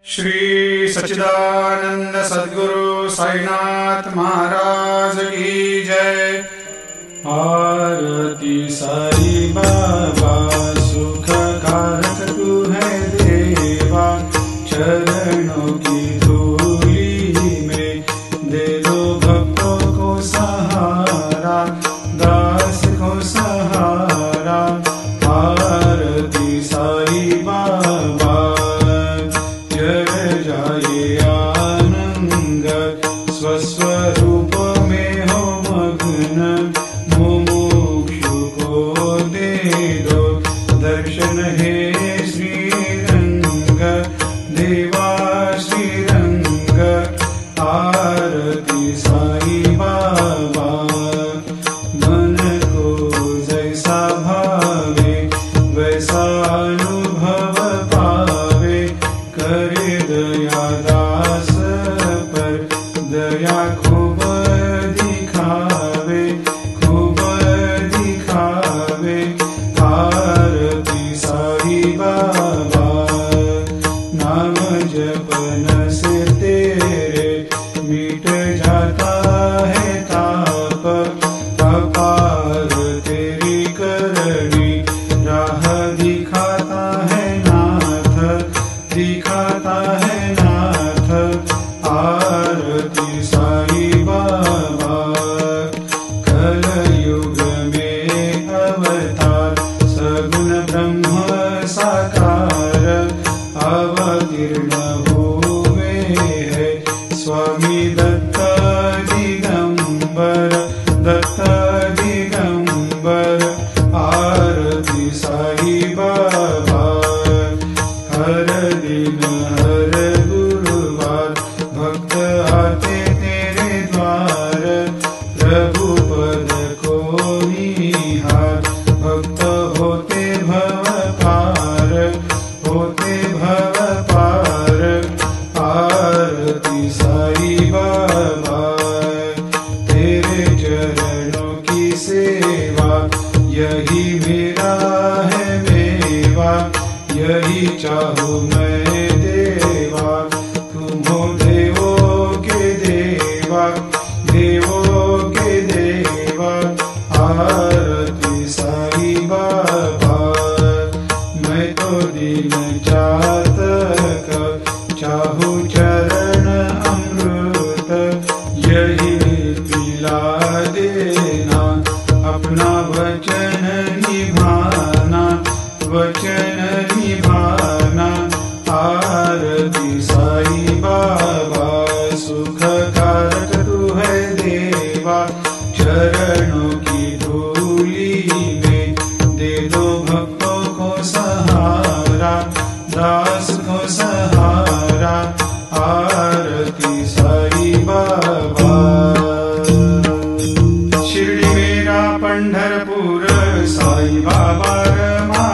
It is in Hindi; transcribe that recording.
श्री सच्चिदानंद सद्गुरु साईनाथ महाराज की जय। आरती साई बाबा सुख कारक तू है देवा, चरणों की धूली में दे दो भक्तों को सहारा, दास को सहारा। आरती साई बाबा जय जाए आनंद, स्वस्वरूप में हो मग्न, मुमुक्षु को दे दो दर्शन हे श्रीरंग, देवा श्रीरंग। आरती साई बाबा मन को जैसा भावे वैसा अनुभव पावे, करे दया दास पर दया खूब दिखावे, खूब दिखावे। आरती साई बाबा नाम जपन से तेरे मिट जाता है ताप, अपार तेरी करनी राह दिखाता है नाथ, दिखाता है नाथ। आरती साई बाबा कलयुग में अवतार, सगुण ब्रह्म साकार अवतीर्ण हुए है स्वामी दत्त दिगंबर, दत्त दिगंबर। आरती साई बाबा हर दिन हर गुरुवार भक्त आते तेरे द्वार, प्रभु पद को निहार, भक्त होते भव पार, होते भव पार। आरती साई बाबा तेरे चरणों की सेवा, यही मेरा है मेवा, यही चाहूँ मैं देवा। तुम हो देवों के देवा, देवों के देवा। आरती साई बाबा मैं तो दिन चातक, चाहूँ चरण अमृत, यही पिला देना, अपना वचन निभाना, वचन निभाना। आरती साई बाबा सुख कारक तू है देवा, चरणों की धूली में दे दो भक्तों को सहारा, दास को सहारा। आरती साई बाबा शिरडी मेरा पंढरपूर, साई बाबा रमा